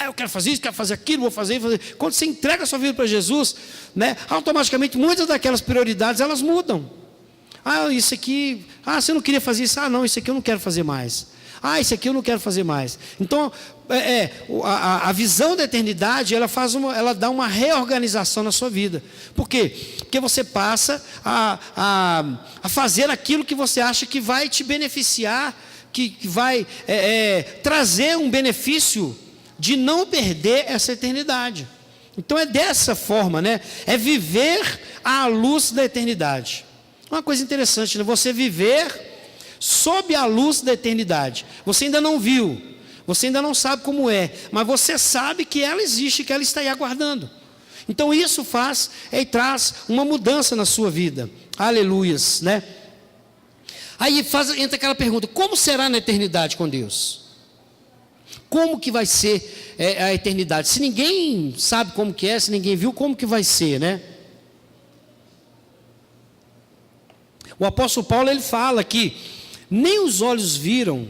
Eu quero fazer isso, quero fazer aquilo, vou fazer. Quando você entrega a sua vida para Jesus, né, automaticamente muitas daquelas prioridades elas mudam. Isso aqui, você não queria fazer isso? Não, isso aqui eu não quero fazer mais. Isso aqui eu não quero fazer mais. Então, a visão da eternidade, ela dá uma reorganização na sua vida. Por quê? Porque você passa a fazer aquilo que você acha que vai te beneficiar, que vai trazer um benefício de não perder essa eternidade. Então é dessa forma, né? É viver à luz da eternidade. Uma coisa interessante, né? Você viver sob a luz da eternidade. Você ainda não viu, você ainda não sabe como é, mas você sabe que ela existe, que ela está aí aguardando. Então isso faz e traz uma mudança na sua vida. Aleluias, né? Aí entra aquela pergunta: como será na eternidade com Deus? Como que vai ser a eternidade? Se ninguém sabe como que é, se ninguém viu, como que vai ser, né? O apóstolo Paulo, ele fala que nem os olhos viram,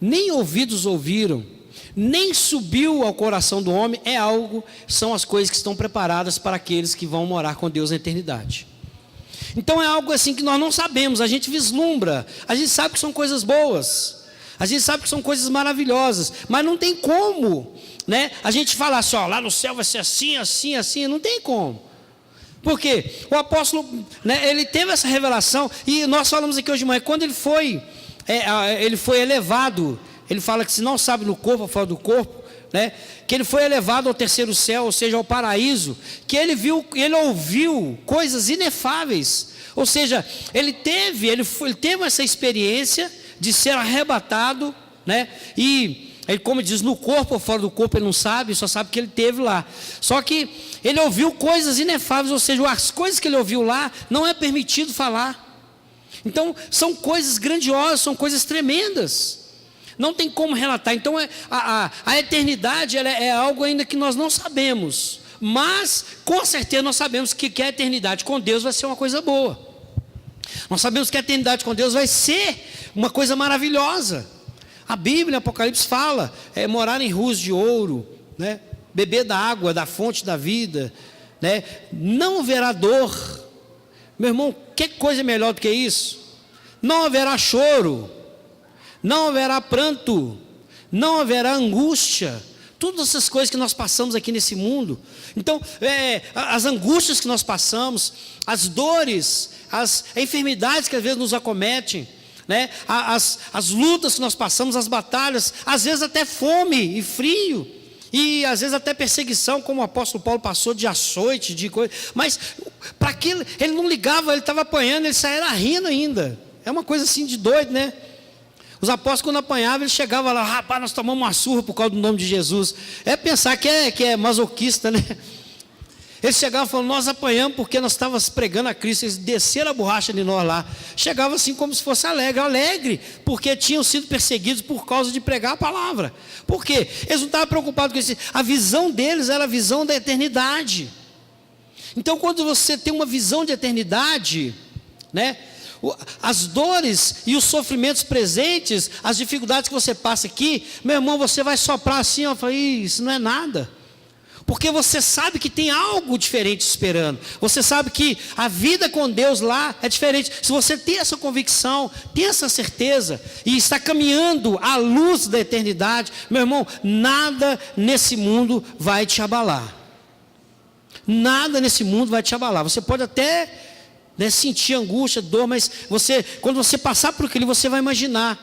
nem ouvidos ouviram, nem subiu ao coração do homem, são as coisas que estão preparadas para aqueles que vão morar com Deus na eternidade. Então é algo assim que nós não sabemos, a gente vislumbra, a gente sabe que são coisas boas, a gente sabe que são coisas maravilhosas, mas não tem como, né, a gente falar assim, ó, lá no céu vai ser assim, assim, assim, não tem como. Porque o apóstolo, né, ele teve essa revelação, e nós falamos aqui hoje de manhã, quando ele foi elevado, ele fala que se não sabe no corpo ou fora do corpo, né, que ele foi elevado ao terceiro céu, ou seja, ao paraíso, que ele ouviu coisas inefáveis, ou seja, ele teve essa experiência de ser arrebatado, né, e ele, como diz, no corpo ou fora do corpo, ele não sabe, só sabe que ele teve lá. Só que ele ouviu coisas inefáveis, ou seja, as coisas que ele ouviu lá, não é permitido falar. Então, são coisas grandiosas, são coisas tremendas. Não tem como relatar. Então, a eternidade é algo ainda que nós não sabemos. Mas, com certeza, nós sabemos que a eternidade com Deus vai ser uma coisa boa. Nós sabemos que a eternidade com Deus vai ser uma coisa maravilhosa. A Bíblia, Apocalipse fala, morar em rios de ouro, né? Beber da água, da fonte da vida, né? Não haverá dor. Meu irmão, que coisa melhor do que isso? Não haverá choro, não haverá pranto, não haverá angústia. Todas essas coisas que nós passamos aqui nesse mundo. Então, as angústias que nós passamos, as dores, as enfermidades que às vezes nos acometem, né? As lutas que nós passamos, as batalhas, às vezes até fome e frio, e às vezes até perseguição, como o apóstolo Paulo passou, de açoite, de coisa. Mas para aquilo, ele não ligava, ele estava apanhando, ele saía rindo ainda. É uma coisa assim de doido, né? Os apóstolos, quando apanhavam, eles chegavam lá, rapaz, nós tomamos uma surra por causa do nome de Jesus. É pensar que é masoquista, né? Eles chegavam falando, nós apanhamos porque nós estávamos pregando a Cristo. Eles desceram a borracha de nós lá. Chegavam assim como se fosse alegre, porque tinham sido perseguidos por causa de pregar a palavra. Por quê? Eles não estavam preocupados com isso. A visão deles era a visão da eternidade. Então, quando você tem uma visão de eternidade, né, as dores e os sofrimentos presentes, as dificuldades que você passa aqui, meu irmão, você vai soprar assim, ó, falar, isso não é nada. Porque você sabe que tem algo diferente esperando. Você sabe que a vida com Deus lá é diferente. Se você tem essa convicção, tem essa certeza, e está caminhando à luz da eternidade, meu irmão, nada nesse mundo vai te abalar. Nada nesse mundo vai te abalar. Você pode até, né, sentir angústia, dor, mas quando você passar por aquilo, você vai imaginar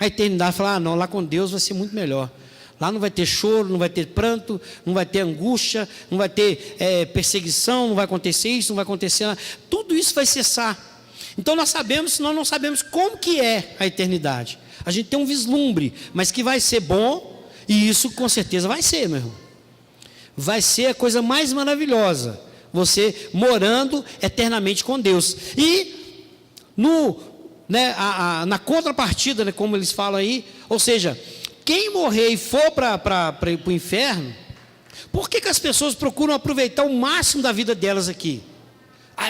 a eternidade. Falar, não, lá com Deus vai ser muito melhor. Lá não vai ter choro, não vai ter pranto, não vai ter angústia, não vai ter perseguição, não vai acontecer isso, não vai acontecer nada. Tudo isso vai cessar. Então nós não sabemos como que é a eternidade. A gente tem um vislumbre, mas que vai ser bom, e isso com certeza vai ser, meu irmão. Vai ser a coisa mais maravilhosa, você morando eternamente com Deus. E na contrapartida, né, como eles falam aí, ou seja, quem morrer e for para o inferno, por que as pessoas procuram aproveitar o máximo da vida delas aqui?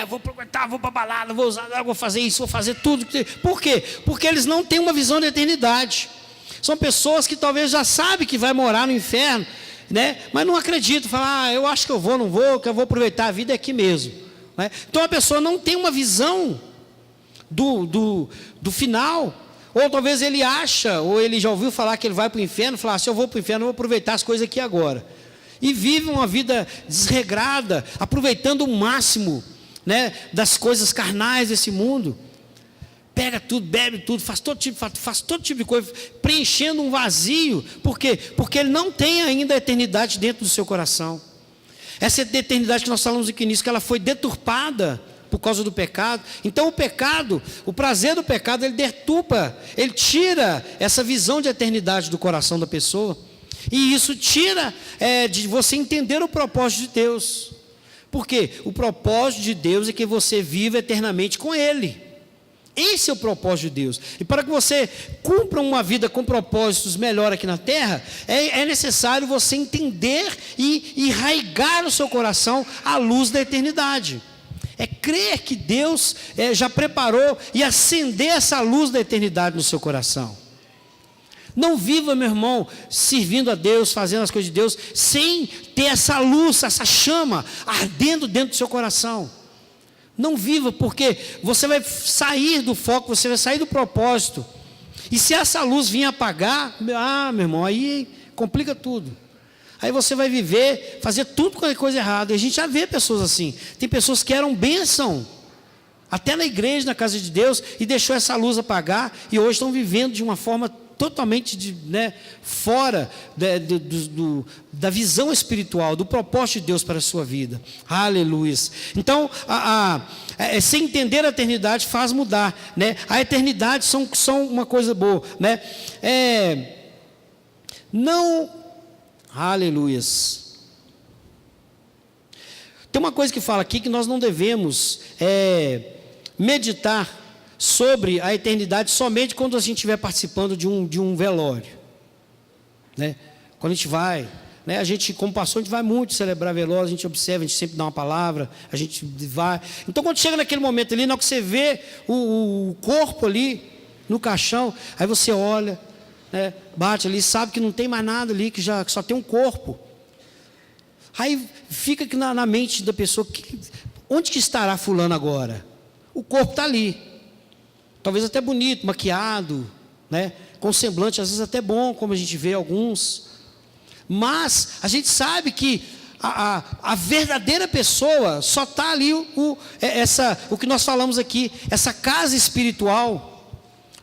Eu vou aproveitar, vou para a balada, vou usar, vou fazer isso, vou fazer tudo. Por quê? Porque eles não têm uma visão de eternidade. São pessoas que talvez já sabem que vai morar no inferno, né? Mas não acreditam, falam, eu acho que eu vou, não vou, que eu vou aproveitar a vida aqui mesmo, né? Então a pessoa não tem uma visão do final. Ou talvez ele acha, ou ele já ouviu falar que ele vai para o inferno, falar, se eu vou para o inferno, eu vou aproveitar as coisas aqui agora. E vive uma vida desregrada, aproveitando o máximo, né, das coisas carnais desse mundo. Pega tudo, bebe tudo, faz todo tipo de coisa, preenchendo um vazio. Por quê? Porque ele não tem ainda a eternidade dentro do seu coração. Essa eternidade que nós falamos aqui nisso, que ela foi deturpada por causa do pecado. Então o pecado, o prazer do pecado, ele deturpa, ele tira essa visão de eternidade do coração da pessoa, e isso tira de você entender o propósito de Deus. Por quê? O propósito de Deus é que você viva eternamente com Ele. Esse é o propósito de Deus. E para que você cumpra uma vida com propósitos melhor aqui na terra, é necessário você entender e enraigar no seu coração a luz da eternidade. É crer que Deus já preparou e acender essa luz da eternidade no seu coração. Não viva, meu irmão, servindo a Deus, fazendo as coisas de Deus, sem ter essa luz, essa chama ardendo dentro do seu coração. Não viva, porque você vai sair do foco, você vai sair do propósito. E se essa luz vir apagar, meu irmão, aí complica tudo. Aí você vai viver, fazer tudo com a coisa errada. E a gente já vê pessoas assim. Tem pessoas que eram bênção, até na igreja, na casa de Deus, e deixou essa luz apagar, e hoje estão vivendo de uma forma totalmente fora da visão espiritual, do propósito de Deus para a sua vida. Aleluia. Então, sem entender a eternidade faz mudar, né? A eternidade são uma coisa boa, né? Aleluia. Tem uma coisa que fala aqui que nós não devemos meditar sobre a eternidade somente quando a gente estiver participando de um velório, né? Quando a gente vai, né? A gente, como pastor, a gente vai muito celebrar velório, a gente observa, a gente sempre dá uma palavra, a gente vai. Então, quando chega naquele momento ali, na hora que você vê o corpo ali no caixão, aí você olha, né? Bate ali, sabe que não tem mais nada ali, que só tem um corpo. Aí fica aqui na mente da pessoa, onde que estará fulano agora? O corpo está ali. Talvez até bonito, maquiado, né? Com semblante, às vezes até bom, como a gente vê alguns. Mas a gente sabe que a verdadeira pessoa só está ali, o que nós falamos aqui, essa casa espiritual,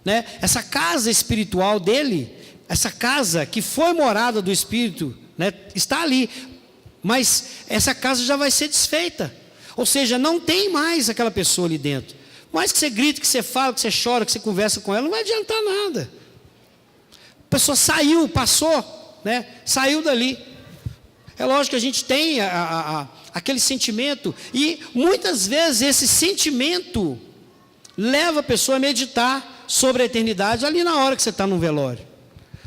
né? Essa casa espiritual dele, essa casa que foi morada do Espírito, né? Está ali, mas essa casa já vai ser desfeita. Ou seja, não tem mais aquela pessoa ali dentro. Mais que você grita, que você fala, que você chora, que você conversa com ela, não vai adiantar nada. A pessoa saiu, passou, né? Saiu dali. É lógico que a gente tem aquele sentimento, e muitas vezes esse sentimento leva a pessoa a meditar sobre a eternidade ali na hora que você está num velório.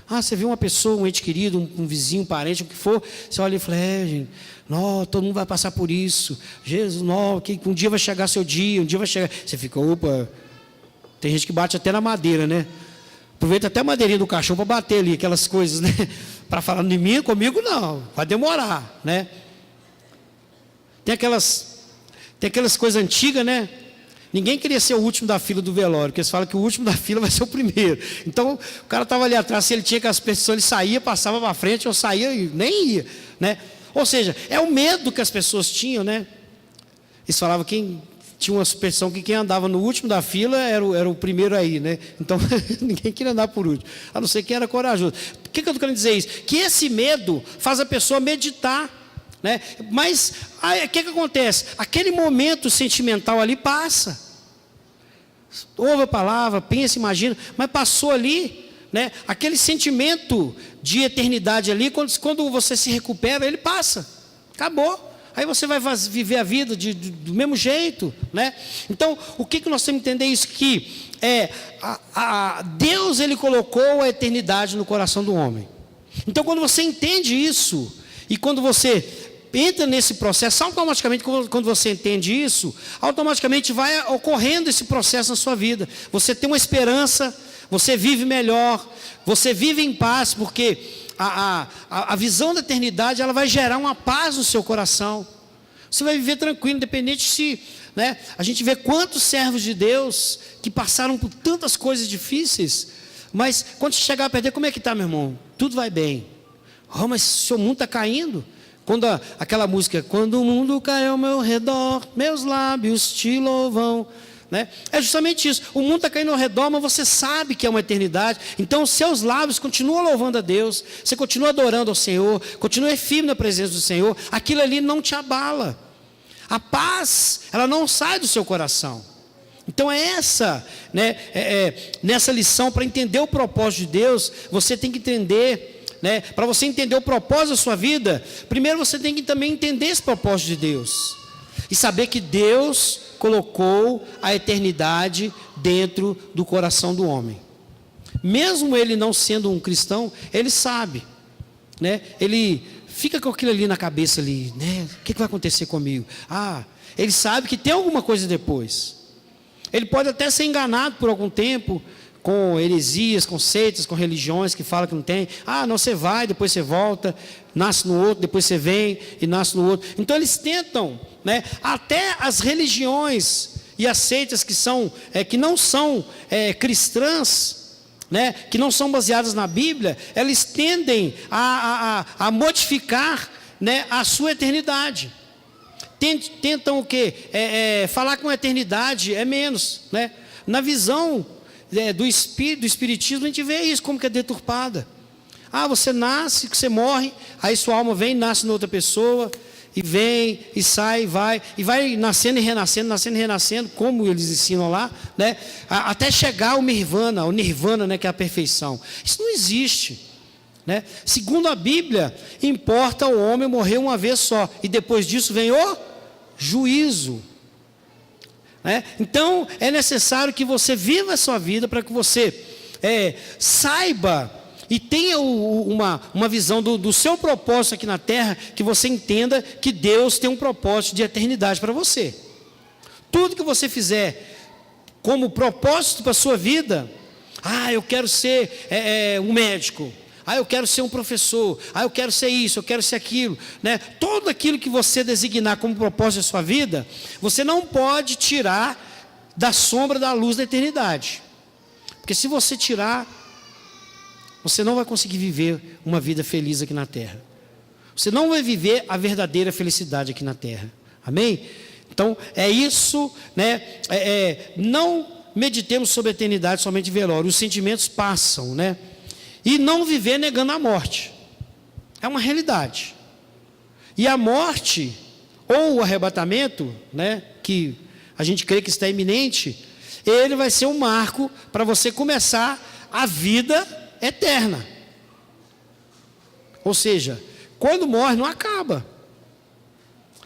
Você viu uma pessoa, um ente querido, um vizinho, um parente, o que for, você olha e fala, gente, não, todo mundo vai passar por isso. Jesus, não, que um dia vai chegar seu dia, um dia vai chegar. Você fica, opa, tem gente que bate até na madeira, né? Aproveita até a madeirinha do caixão para bater ali, aquelas coisas, né? Para falar de mim, comigo não, vai demorar, né? Tem aquelas coisas antigas, né? Ninguém queria ser o último da fila do velório, porque eles falam que o último da fila vai ser o primeiro. Então, o cara estava ali atrás, se ele tinha aquelas pessoas, ele saía, passava para frente, ou saía e nem ia, né? Ou seja, é o medo que as pessoas tinham, né? Eles falavam que tinha uma superstição que quem andava no último da fila era o primeiro aí, né? Então, ninguém queria andar por último, a não ser quem era corajoso. Por que eu estou querendo dizer isso? Que esse medo faz a pessoa meditar, né? Mas, o que acontece? Aquele momento sentimental ali passa. Ouve a palavra, pensa, imagina, mas passou ali, né? Aquele sentimento de eternidade ali, quando você se recupera, ele passa, acabou. Aí você vai viver a vida do mesmo jeito, né? Então, o que nós temos que entender isso? Que Deus, Ele colocou a eternidade no coração do homem. Então, quando você entende isso, e quando você entra nesse processo, automaticamente, quando você entende isso, automaticamente vai ocorrendo esse processo na sua vida. Você tem uma esperança, você vive melhor, você vive em paz, porque a visão da eternidade, ela vai gerar uma paz no seu coração. Você vai viver tranquilo, independente se, né? A gente vê quantos servos de Deus que passaram por tantas coisas difíceis, mas quando você chegar a perder, como é que está, meu irmão? Tudo vai bem. Mas o seu mundo está caindo. Quando aquela música, quando o mundo cai ao meu redor, meus lábios te louvam, né? É justamente isso. O mundo está caindo ao redor, mas você sabe que é uma eternidade. Então os seus lábios continuam louvando a Deus, você continua adorando ao Senhor, continua firme na presença do Senhor. Aquilo ali não te abala. A paz, ela não sai do seu coração. Então né, nessa lição, para entender o propósito de Deus, você tem que entender, né, para você entender o propósito da sua vida, primeiro você tem que também entender esse propósito de Deus. E saber que Deus colocou a eternidade dentro do coração do homem. Mesmo ele não sendo um cristão, ele sabe, né? Ele fica com aquilo ali na cabeça ali, né? O que vai acontecer comigo? Ele sabe que tem alguma coisa depois. Ele pode até ser enganado por algum tempo, com heresias, com seitas, com religiões que falam que não tem. Não, você vai, depois você volta, nasce no outro, depois você vem e nasce no outro. Então eles tentam, né? Até as religiões e as seitas que não são cristãs, né? Que não são baseadas na Bíblia, eles tendem a modificar, né, a sua eternidade. Tentam o quê? Falar com a eternidade é menos, né? Na visão do espiritismo, a gente vê isso, como que é deturpada. Você nasce, você morre, aí sua alma vem e nasce em outra pessoa, e vem, e sai, e vai nascendo e renascendo, como eles ensinam lá, né? Até chegar ao nirvana, né, que é a perfeição. Isso não existe, né? Segundo a Bíblia, importa o homem morrer uma vez só, e depois disso vem o juízo. Então é necessário que você viva a sua vida para que você saiba e tenha uma visão do seu propósito aqui na terra, que você entenda que Deus tem um propósito de eternidade para você. Tudo que você fizer como propósito para a sua vida, eu quero ser um médico, eu quero ser um professor, eu quero ser isso, eu quero ser aquilo, né? Tudo aquilo que você designar como propósito da sua vida, você não pode tirar da sombra da luz da eternidade. Porque se você tirar, você não vai conseguir viver uma vida feliz aqui na terra. Você não vai viver a verdadeira felicidade aqui na terra. Amém? Então, é isso, né? Não meditemos sobre a eternidade somente de velório. Os sentimentos passam, né? E não viver negando a morte. É uma realidade. E a morte, ou o arrebatamento, né, que a gente crê que está iminente, ele vai ser um marco para você começar a vida eterna. Ou seja, quando morre não acaba.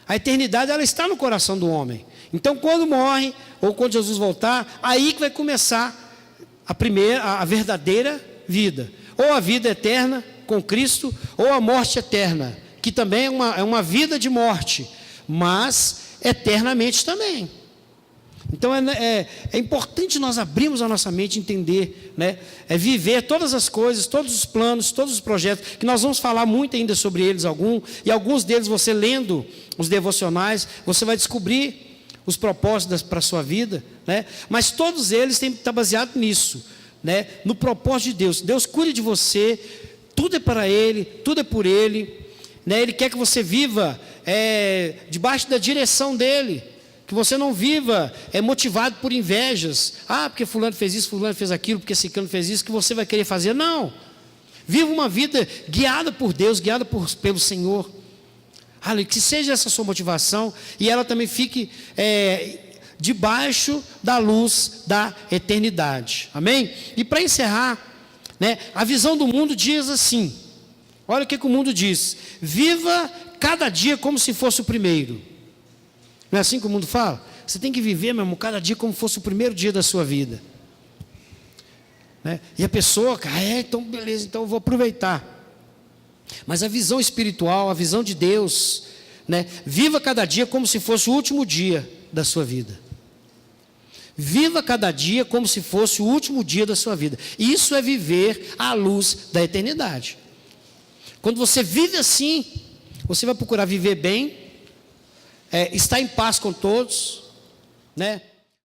A eternidade, ela está no coração do homem. Então quando morre, ou quando Jesus voltar, aí que vai começar a verdadeira vida. Ou a vida eterna com Cristo, ou a morte eterna, que também é uma vida de morte, mas eternamente também. Então é importante nós abrirmos a nossa mente e entender, né? Viver todas as coisas, todos os planos, todos os projetos, que nós vamos falar muito ainda sobre eles, e alguns deles você lendo os devocionais, você vai descobrir os propósitos para a sua vida, né? Mas todos eles têm que estar baseados nisso, né? No propósito de Deus. Deus cuida de você, tudo é para Ele, tudo é por Ele, né? Ele quer que você viva debaixo da direção dEle, que você não viva motivado por invejas, porque fulano fez isso, fulano fez aquilo, porque ciclano fez isso, que você vai querer fazer. Não, viva uma vida guiada por Deus, guiada pelo Senhor. Que seja essa sua motivação, e ela também fique debaixo da luz da eternidade. Amém? E para encerrar, né, a visão do mundo diz assim, olha o que o mundo diz: viva cada dia como se fosse o primeiro. Não é assim que o mundo fala? Você tem que viver, meu irmão, cada dia como se fosse o primeiro dia da sua vida, né? E a pessoa, então beleza, então eu vou aproveitar. Mas a visão espiritual, a visão de Deus, né? Viva cada dia como se fosse o último dia da sua vida. Viva cada dia como se fosse o último dia da sua vida. Isso é viver à luz da eternidade. Quando você vive assim, você vai procurar viver bem, estar em paz com todos, né?